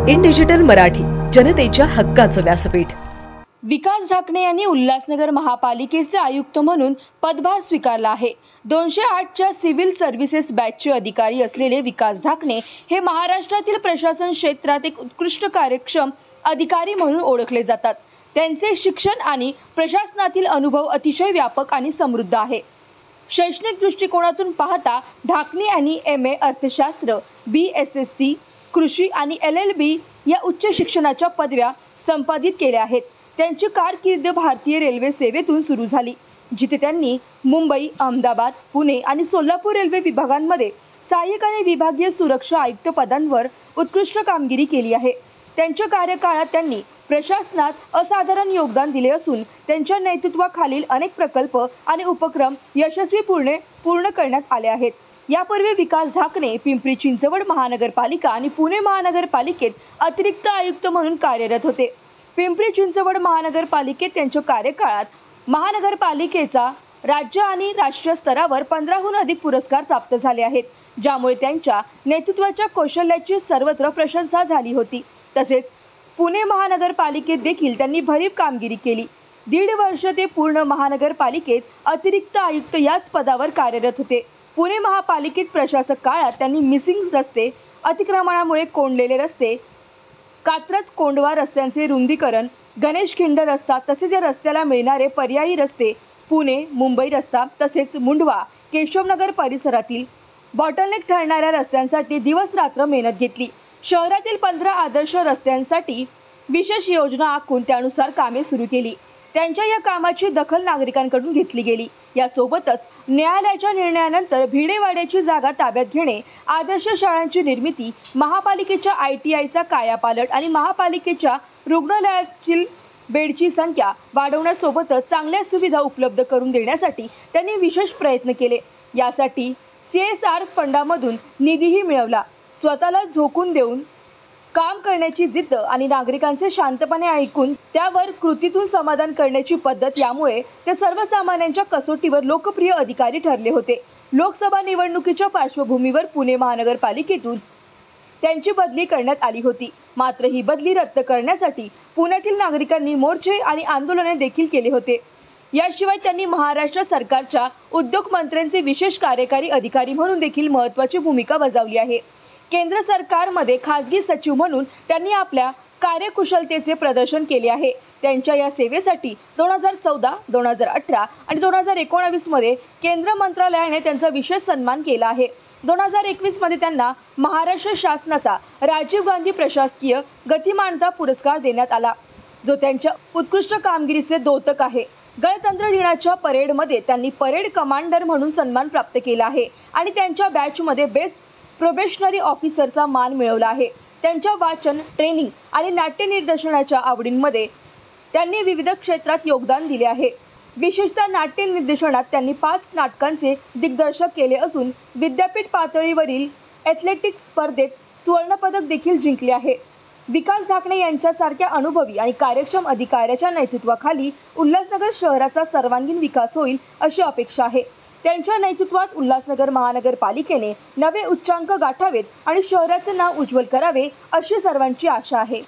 In digital Marathi, जनतेच्या हक्काचं व्यासपीठ। विकास ढाकणे यांनी उल्हासनगर महापालिकेचे आयुक्त म्हणून पदभार स्वीकारला आहे। 208च्या सिव्हिल सर्व्हिसेस बॅचचे अधिकारी असलेले विकास ढाकणे हे महाराष्ट्रातील प्रशासन क्षेत्रात एक उत्कृष्ट कार्यक्षम अधिकारी म्हणून ओळखले जातात। त्यांचे शिक्षण आणि प्रशासनातील अनुभव अतिशय व्यापक आणि समृद्ध आहे। शैक्षणिक दृष्टिकोनातून पाहता ढाकणे यांनी MA अर्थशास्त्र, BSSC कृषी आणि LLB या उच्च शिक्षणाच्या पदव्या संपादित केल्या आहेत। त्यांची कारकीर्द भारतीय रेल्वे सेवेतून सुरू झाली, जिथे त्यांनी मुंबई, अहमदाबाद, पुणे आणि सोलापूर रेल्वे विभागांमध्ये सहाय्यक आणि विभागीय सुरक्षा आयुक्त पदांवर उत्कृष्ट कामगिरी केली आहे। त्यांच्या कार्यकाळात त्यांनी प्रशासनात असाधारण योगदान दिले असून त्यांच्या नेतृत्वाखालील अनेक प्रकल्प आणि उपक्रम यशस्वीपणे पूर्ण करण्यात आले आहेत। यापूर्वी विकास ढाकणे पिंपरी चिंचवड महानगरपालिका आणि पुणे महानगरपालिकेत अतिरिक्त आयुक्त म्हणून कार्यरत होते। पिंपरी चिंचवड महानगरपालिकेत त्यांच्या कार्यकाळात महानगरपालिकेचा राज्य आणि राष्ट्रीय स्तरावर 15हून अधिक पुरस्कार प्राप्त झाले आहेत, ज्यामुळे त्यांच्या नेतृत्वाच्या कौशल्याची सर्वत्र प्रशंसा झाली होती। तसेच पुणे महानगरपालिकेत देखील त्यांनी भरीव कामगिरी केली। 1.5 वर्ष ते पूर्ण महानगरपालिकेत अतिरिक्त आयुक्त याच पदावर कार्यरत होते। पुणे महापालिकेत प्रशासक काळात त्यांनी मिसिंग रस्ते, अतिक्रमणामुळे कोंडलेले रस्ते, कात्रज कोंढवा रस्त्यांचे रुंदीकरण, गणेश खिंड रस्ता तसेच या रस्त्याला मिळणारे पर्यायी रस्ते, पुणे मुंबई रस्ता तसेच मुंढवा केशवनगर परिसरातील बॉटलनेक ठरणाऱ्या रस्त्यांसाठी दिवस रात्र मेहनत घेतली। शहरातील 15 आदर्श रस्त्यांसाठी विशेष योजना आखून त्यानुसार कामे सुरू केली। त्यांच्या या कामाची दखल नागरिकांकडून घेतली गेली। यासोबतच न्यायालयाच्या निर्णयानंतर भिडेवाड्याची जागा ताब्यात घेणे, आदर्श शाळांची निर्मिती, महापालिकेच्या ITIचा कायापालट आणि महापालिकेच्या रुग्णालयातील बेडची संख्या वाढवण्यासोबतच चांगल्या सुविधा उपलब्ध करून देण्यासाठी त्यांनी विशेष प्रयत्न केले। यासाठी CSR फंडामधून निधीही मिळवला। स्वतःला झोकून देऊन काम करण्याची जिद्द आणि नागरिकांचे शांतपणे ऐकून त्यावर कृतीतून समाधान करण्याची पद्धत यामुळे ते सर्वसामान्यांच्या कसोटीवर लोकप्रिय अधिकारी ठरले होते। लोकसभा निवडणुकीच्या पार्श्वभूमीवर पुणे महानगरपालिकेतून त्यांची बदली करण्यात आली होती, मात्र ही बदली रद्द करण्यासाठी पुण्यातील नागरिकांनी मोर्चे आणि आंदोलने देखील केले होते। याशिवाय त्यांनी महाराष्ट्र सरकारच्या उद्योग मंत्र्यांचे विशेष कार्यकारी अधिकारी म्हणून देखील महत्त्वाची भूमिका बजावली आहे। केंद्र सरकारमध्ये खासगी सचिव म्हणून त्यांनी आपल्या कार्यकुशलतेचे प्रदर्शन केले आहे। त्यांच्या या सेवेसाठी 2014, 2018 आणि 2019 मध्ये केंद्र मंत्रालयाने त्यांचा विशेष सन्मान केला आहे। 2021 मध्ये त्यांना महाराष्ट्र शासनाचा राजीव गांधी प्रशासकीय गतिमानता पुरस्कार देण्यात आला, जो त्यांच्या उत्कृष्ट कामगिरीचे द्योतक आहे। गणतंत्र दिनाच्या परेडमध्ये त्यांनी परेड कमांडर म्हणून सन्मान प्राप्त केला आहे आणि त्यांच्या बॅचमध्ये बेस्ट प्रोबेशनरी ऑफिसरचा मान मिळवला आहे। त्यांच्या वाचन, ट्रेनिंग आणि नाट्य निर्देशनाच्या आवडींमध्ये त्यांनी विविध क्षेत्रात योगदान दिले आहे। विशेषतः नाट्य निर्देशनात त्यांनी 5 नाटकांचे दिग्दर्शक केले असून विद्यापीठ पातळीवरील ॲथलेटिक्स स्पर्धेत सुवर्णपदक देखील जिंकले आहे। विकास ढाकणे यांच्यासारख्या अनुभवी आणि कार्यक्षम अधिकाऱ्याच्या नेतृत्वाखाली उल्हासनगर शहराचा सर्वांगीण विकास होईल अशी अपेक्षा आहे। त्यांच्या नेतृत्वात उल्हासनगर महानगरपालिकेने नवे उच्चांक गाठावेत आणि शहराचे नाव उज्ज्वल करावे अशी सर्वांची आशा आहे।